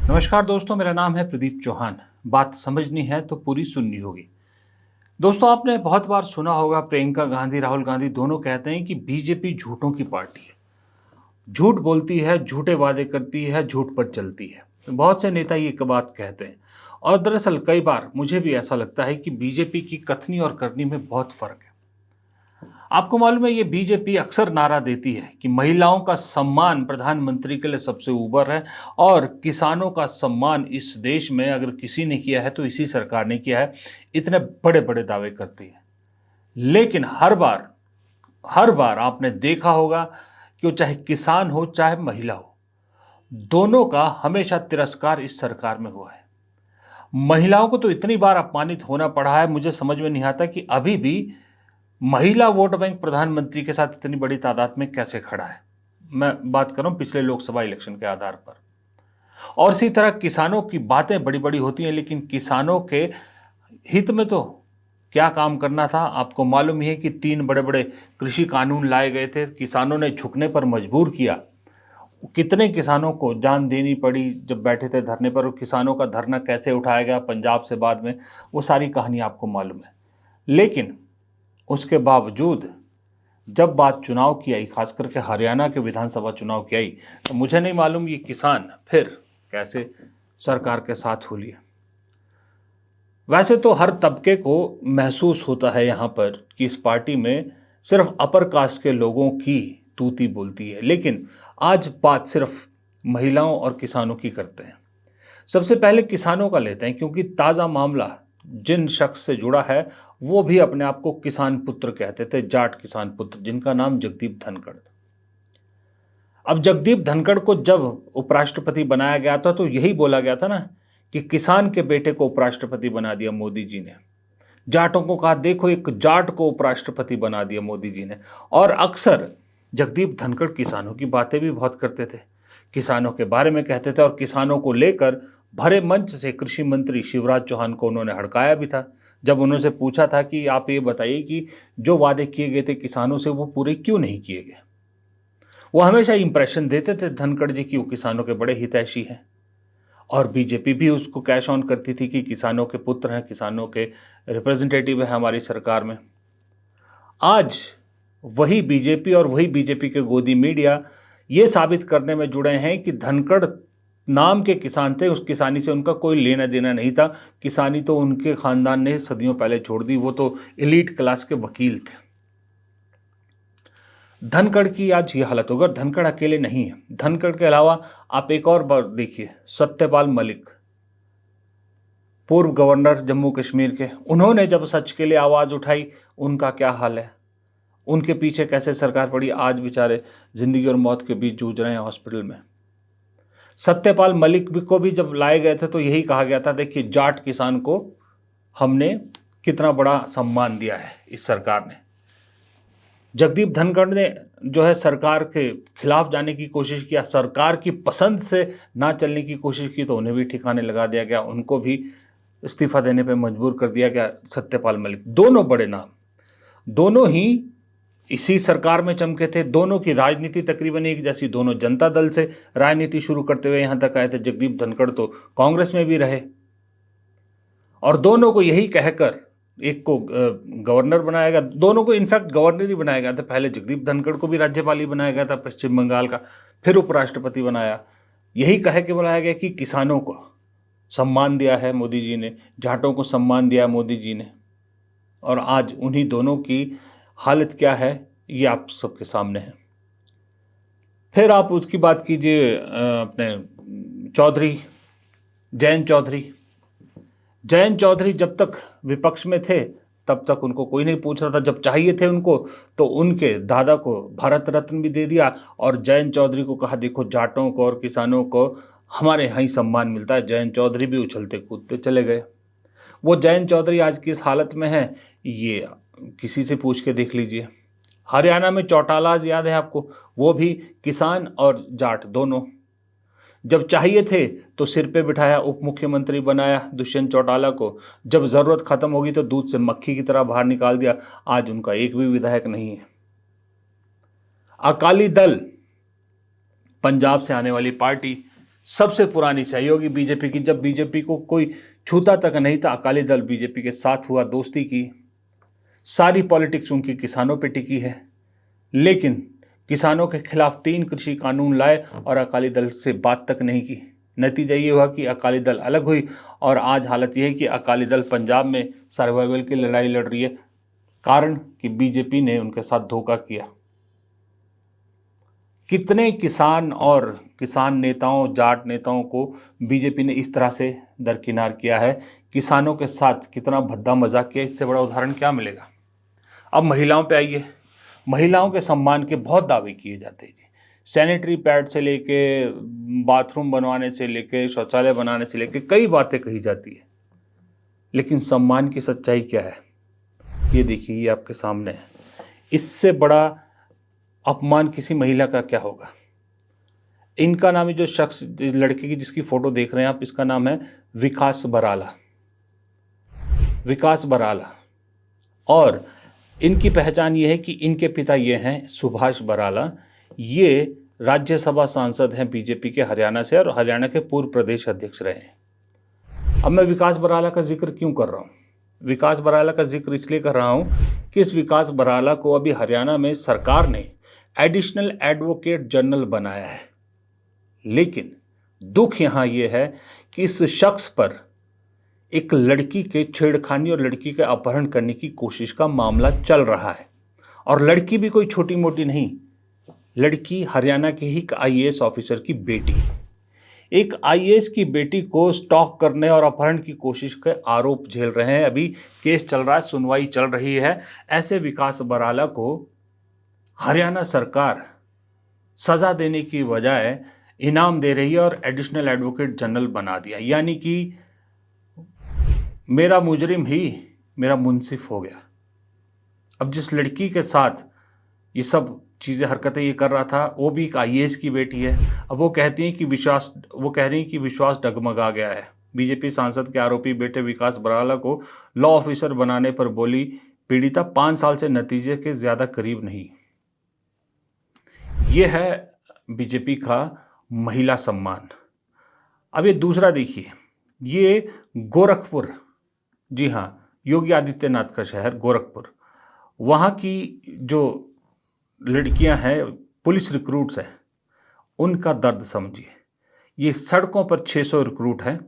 नमस्कार दोस्तों, मेरा नाम है प्रदीप चौहान। बात समझनी है तो पूरी सुननी होगी। दोस्तों, आपने बहुत बार सुना होगा, प्रियंका गांधी, राहुल गांधी दोनों कहते हैं कि बीजेपी झूठों की पार्टी है। झूठ बोलती है, झूठे वादे करती है, झूठ पर चलती है। बहुत से नेता ये एक बात कहते हैं और दरअसल कई बार मुझे भी ऐसा लगता है कि बीजेपी की कथनी और करनी में बहुत फर्क है। आपको मालूम है, ये बीजेपी अक्सर नारा देती है कि महिलाओं का सम्मान प्रधानमंत्री के लिए सबसे ऊपर है और किसानों का सम्मान इस देश में अगर किसी ने किया है तो इसी सरकार ने किया है। इतने बड़े बड़े दावे करती है, लेकिन हर बार आपने देखा होगा कि वो चाहे किसान हो चाहे महिला हो, दोनों का हमेशा तिरस्कार इस सरकार में हुआ है। महिलाओं को तो इतनी बार अपमानित होना पड़ा है, मुझे समझ में नहीं आता कि अभी भी महिला वोट बैंक प्रधानमंत्री के साथ इतनी बड़ी तादाद में कैसे खड़ा है। मैं बात कर रहा हूं पिछले लोकसभा इलेक्शन के आधार पर। और इसी तरह किसानों की बातें बड़ी बड़ी होती हैं, लेकिन किसानों के हित में तो क्या काम करना था। आपको मालूम ही है कि 3 बड़े बड़े कृषि कानून लाए गए थे, किसानों ने झुकने पर मजबूर किया। कितने किसानों को जान देनी पड़ी जब बैठे थे धरने पर, और किसानों का धरना कैसे उठाया गया पंजाब से बाद में, वो सारी कहानी आपको मालूम है। लेकिन उसके बावजूद जब बात चुनाव की आई, खास करके हरियाणा के विधानसभा चुनाव की आई, तो मुझे नहीं मालूम ये किसान फिर कैसे सरकार के साथ हो लिए। वैसे तो हर तबके को महसूस होता है यहाँ पर कि इस पार्टी में सिर्फ अपर कास्ट के लोगों की तूती बोलती है, लेकिन आज बात सिर्फ महिलाओं और किसानों की करते हैं। सबसे पहले किसानों का लेते हैं, क्योंकि ताज़ा मामला जिन शख्स से जुड़ा है वो भी अपने आप को किसान पुत्र कहते थे, जाट किसान पुत्र, जिनका नाम जगदीप धनखड़ था। अब जगदीप धनखड़ को जब उपराष्ट्रपति बनाया गया था तो यही बोला गया था ना कि किसान के बेटे को उपराष्ट्रपति बना दिया मोदी जी ने। जाटों को कहा, देखो एक जाट को उपराष्ट्रपति बना दिया मोदी जी ने। और अक्सर जगदीप धनखड़ किसानों की बातें भी बहुत करते थे, किसानों के बारे में कहते थे, और किसानों को लेकर भरे मंच से कृषि मंत्री शिवराज चौहान को उन्होंने हड़काया भी था। जब उन्होंने पूछा था कि आप ये बताइए कि जो वादे किए गए थे किसानों से वो पूरे क्यों नहीं किए गए, वो हमेशा इंप्रेशन देते थे धनखड़ जी की वो किसानों के बड़े हितैषी हैं। और बीजेपी भी उसको कैश ऑन करती थी कि किसानों के पुत्र हैं, किसानों के रिप्रेजेंटेटिव है हमारी सरकार में। आज वही बीजेपी और वही बीजेपी के गोदी मीडिया ये साबित करने में जुड़े हैं कि धनखड़ नाम के किसान थे, उस किसानी से उनका कोई लेना देना नहीं था। किसानी तो उनके खानदान ने सदियों पहले छोड़ दी, वो तो एलीट क्लास के वकील थे। धनखड़ की आज ये हालत होगी। धनखड़ अकेले नहीं है, धनखड़ के अलावा आप एक और बार देखिए, सत्यपाल मलिक, पूर्व गवर्नर जम्मू कश्मीर के, उन्होंने जब सच के लिए आवाज़ उठाई, उनका क्या हाल है, उनके पीछे कैसे सरकार पड़ी। आज बेचारे जिंदगी और मौत के बीच जूझ रहे हैं हॉस्पिटल में। सत्यपाल मलिक भी को भी जब लाए गए थे तो यही कहा गया था, देखिए जाट किसान को हमने कितना बड़ा सम्मान दिया है इस सरकार ने। जगदीप धनखड़ ने जो है सरकार के खिलाफ जाने की कोशिश किया, सरकार की पसंद से ना चलने की कोशिश की, तो उन्हें भी ठिकाने लगा दिया गया, उनको भी इस्तीफा देने पे मजबूर कर दिया गया। सत्यपाल मलिक, दोनों बड़े नाम, दोनों ही इसी सरकार में चमके थे। दोनों की राजनीति तकरीबन एक जैसी, दोनों जनता दल से राजनीति शुरू करते हुए यहाँ तक आए थे। जगदीप धनखड़ तो कांग्रेस में भी रहे, और दोनों को यही कहकर एक को गवर्नर बनाया गया, दोनों को इनफैक्ट गवर्नर ही बनाया गया था। पहले जगदीप धनखड़ को भी राज्यपाल ही बनाया गया था पश्चिम बंगाल का, फिर उपराष्ट्रपति बनाया। यही कह के बनाया गया कि किसानों को सम्मान दिया है मोदी जी ने, जाटों को सम्मान दिया है मोदी जी ने। और आज उन्हीं दोनों की हालत क्या है ये आप सबके सामने है। फिर आप उसकी बात कीजिए अपने चौधरी, जयंत चौधरी। जयंत चौधरी जब तक विपक्ष में थे तब तक उनको कोई नहीं पूछ रहा था, जब चाहिए थे उनको तो उनके दादा को भारत रत्न भी दे दिया, और जयंत चौधरी को कहा, देखो जाटों को और किसानों को हमारे यहाँ ही सम्मान मिलता है। जयंत चौधरी भी उछलते कूदते चले गए। वो जयंत चौधरी आज किस हालत में है ये किसी से पूछ के देख लीजिए। हरियाणा में चौटालाज याद है आपको, वो भी किसान और जाट दोनों। जब चाहिए थे तो सिर पे बिठाया, उप मुख्यमंत्री बनाया दुष्यंत चौटाला को, जब जरूरत खत्म होगी तो दूध से मक्खी की तरह बाहर निकाल दिया। आज उनका एक भी विधायक नहीं है। अकाली दल पंजाब से आने वाली पार्टी सबसे पुरानी सहयोगी बीजेपी की, जब बीजेपी को कोई छूता तक नहीं था, अकाली दल बीजेपी के साथ हुआ, दोस्ती की। सारी पॉलिटिक्स उनकी किसानों पे टिकी है, लेकिन किसानों के खिलाफ 3 कृषि कानून लाए और अकाली दल से बात तक नहीं की। नतीजा ये हुआ कि अकाली दल अलग हुई और आज हालत यह है कि अकाली दल पंजाब में सर्वाइवल की लड़ाई लड़ रही है, कारण कि बीजेपी ने उनके साथ धोखा किया। कितने किसान और किसान नेताओं, जाट नेताओं को बीजेपी ने इस तरह से दरकिनार किया है, किसानों के साथ कितना भद्दा मजाक किया, इससे बड़ा उदाहरण क्या मिलेगा। अब महिलाओं पे आइए। महिलाओं के सम्मान के बहुत दावे किए जाते हैं। सैनिटरी पैड से लेके बाथरूम बनवाने से लेके शौचालय बनाने से लेके कई बातें कही जाती है, लेकिन सम्मान की सच्चाई क्या है ये देखिए, ये आपके सामने है। इससे बड़ा अपमान किसी महिला का क्या होगा। इनका नाम है, जो शख्स, लड़के की जिसकी फोटो देख रहे हैं आप, इसका नाम है विकास बराला। विकास बराला। और इनकी पहचान ये है कि इनके पिता ये हैं सुभाष बराला। ये राज्यसभा सांसद हैं बीजेपी के हरियाणा से और हरियाणा के पूर्व प्रदेश अध्यक्ष रहे हैं। अब मैं विकास बराला का जिक्र क्यों कर रहा हूँ? विकास बराला का जिक्र इसलिए कर रहा हूँ कि इस विकास बराला को अभी हरियाणा में सरकार ने एडिशनल एडवोकेट जनरल बनाया है, लेकिन दुख यहाँ ये है कि इस शख्स पर एक लड़की के छेड़खानी और लड़की के अपहरण करने की कोशिश का मामला चल रहा है। और लड़की भी कोई छोटी मोटी नहीं, लड़की हरियाणा के ही एक आईएएस ऑफिसर की बेटी। एक आईएएस की बेटी को स्टॉक करने और अपहरण की कोशिश के आरोप झेल रहे हैं। अभी केस चल रहा है, सुनवाई चल रही है। ऐसे विकास बराला को हरियाणा सरकार सजा देने की बजाय इनाम दे रही है और एडिशनल एडवोकेट जनरल बना दिया, यानी कि मेरा मुजरिम ही मेरा मुंसिफ हो गया। अब जिस लड़की के साथ ये सब चीज़ें, हरकतें ये कर रहा था, वो भी एक आईएएस की बेटी है। अब वो कह रही हैं कि विश्वास डगमगा गया है। बीजेपी सांसद के आरोपी बेटे विकास बराला को लॉ ऑफिसर बनाने पर बोली पीड़िता 5 साल से नतीजे के ज़्यादा करीब नहीं। ये है बीजेपी का महिला सम्मान। अब ये दूसरा देखिए, ये गोरखपुर, जी हाँ, योगी आदित्यनाथ का शहर गोरखपुर, वहाँ की जो लड़कियां हैं, पुलिस रिक्रूट्स हैं, उनका दर्द समझिए। ये सड़कों पर 600 रिक्रूट हैं।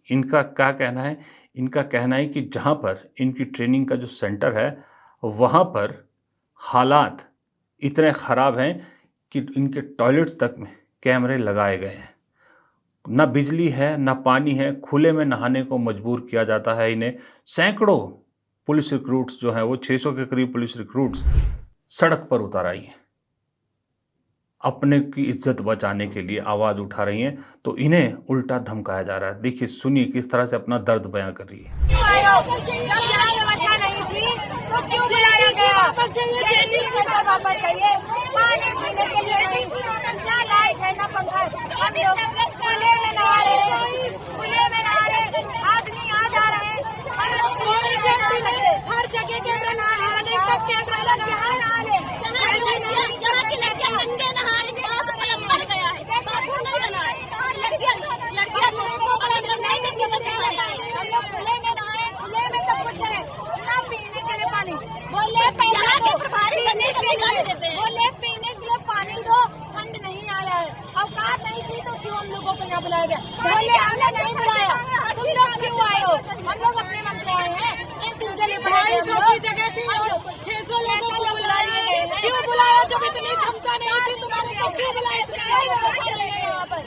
इनका क्या कहना है? इनका कहना है कि जहाँ पर इनकी ट्रेनिंग का जो सेंटर है, वहाँ पर हालात इतने ख़राब हैं कि इनके टॉयलेट्स तक में कैमरे लगाए गए हैं। ना बिजली है, ना पानी है, खुले में नहाने को मजबूर किया जाता है इन्हें। सैकड़ों पुलिस रिक्रूट्स जो हैं, वो 600 के करीब पुलिस रिक्रूट्स सड़क पर उतर आई हैं, अपने की इज्जत बचाने के लिए आवाज़ उठा रही हैं, तो इन्हें उल्टा धमकाया जा रहा है। देखिए, सुनिए किस तरह से अपना दर्द बयां कर रही है। बुलाया गया, हमने नहीं बुलाया। तुम लोग क्यों आए हो? हम लोग अपने मन से आए हैं। जगह थी 600 लोगों को बुलाया, क्यों बुलाया? जब इतनी क्षमता नहीं थी तुम्हारे को क्यों बुलाया? यहाँ पर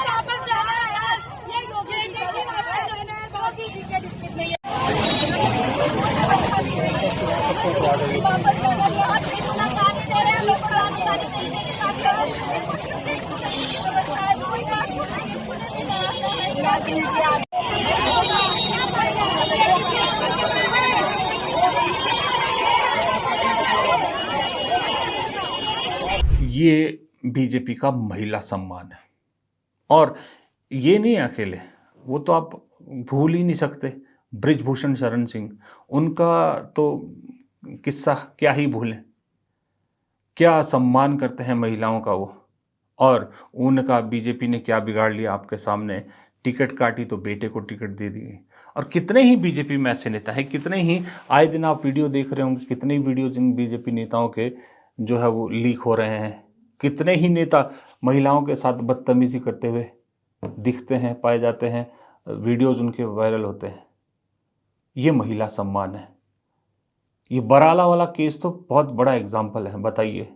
वापस जाना है यार, ये योगी वापस जाना है, बहुत ही ठीक है डिस्ट्रिक्ट में ये बीजेपी का महिला सम्मान है। और ये नहीं अकेले, वो तो आप भूल ही नहीं सकते, बृजभूषण शरण सिंह, उनका तो किस्सा क्या ही भूलें। क्या सम्मान करते हैं महिलाओं का वो, और उनका बीजेपी ने क्या बिगाड़ लिया आपके सामने। टिकट काटी तो बेटे को टिकट दे दी। और कितने ही बीजेपी में ऐसे नेता हैं, कितने ही, आए दिन आप वीडियो देख रहे होंगे, कितने ही वीडियो जिन बीजेपी नेताओं के जो है वो लीक हो रहे हैं। कितने ही नेता महिलाओं के साथ बदतमीजी करते हुए दिखते हैं, पाए जाते हैं, वीडियोज उनके वायरल होते हैं। ये महिला सम्मान है। ये बराला वाला केस तो बहुत बड़ा एग्जाम्पल है। बताइए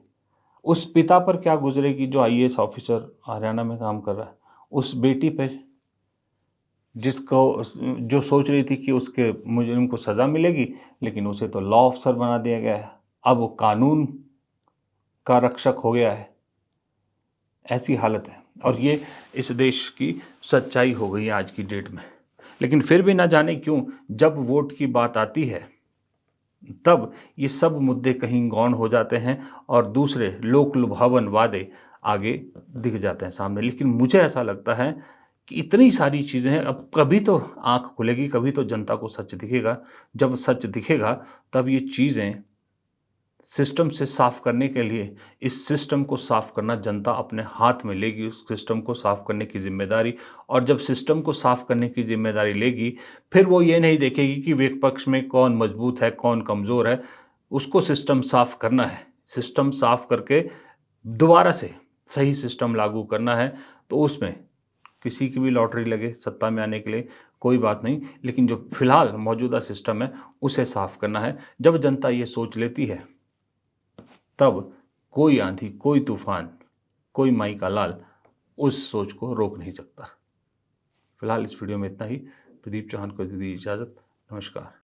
उस पिता पर क्या गुजरेगी जो आईएएस ऑफिसर हरियाणा में काम कर रहा है, उस बेटी पे जिसको जो सोच रही थी कि उसके मुजरिम को सज़ा मिलेगी, लेकिन उसे तो लॉ ऑफिसर बना दिया गया है। अब वो कानून का रक्षक हो गया है। ऐसी हालत है, और ये इस देश की सच्चाई हो गई है आज की डेट में। लेकिन फिर भी ना जाने क्यों जब वोट की बात आती है तब ये सब मुद्दे कहीं गौण हो जाते हैं और दूसरे लोक लुभावन वादे आगे दिख जाते हैं सामने। लेकिन मुझे ऐसा लगता है कि इतनी सारी चीज़ें हैं, अब कभी तो आँख खुलेगी, कभी तो जनता को सच दिखेगा। जब सच दिखेगा तब ये चीज़ें सिस्टम से साफ़ करने के लिए, इस सिस्टम को साफ़ करना जनता अपने हाथ में लेगी, उस सिस्टम को साफ़ करने की ज़िम्मेदारी। और जब सिस्टम को साफ़ करने की ज़िम्मेदारी लेगी, फिर वो ये नहीं देखेगी कि विपक्ष में कौन मज़बूत है, कौन कमज़ोर है। उसको सिस्टम साफ़ करना है। सिस्टम साफ़ करके दोबारा से सही सिस्टम लागू करना है। तो उसमें किसी की भी लॉटरी लगे सत्ता में आने के लिए, कोई बात नहीं, लेकिन जो फ़िलहाल मौजूदा सिस्टम है, उसे साफ़ करना है। जब जनता ये सोच लेती है, तब कोई आंधी, कोई तूफान, कोई माई का लाल उस सोच को रोक नहीं सकता। फिलहाल इस वीडियो में इतना ही। प्रदीप चौहान को दीजिए इजाज़त। नमस्कार।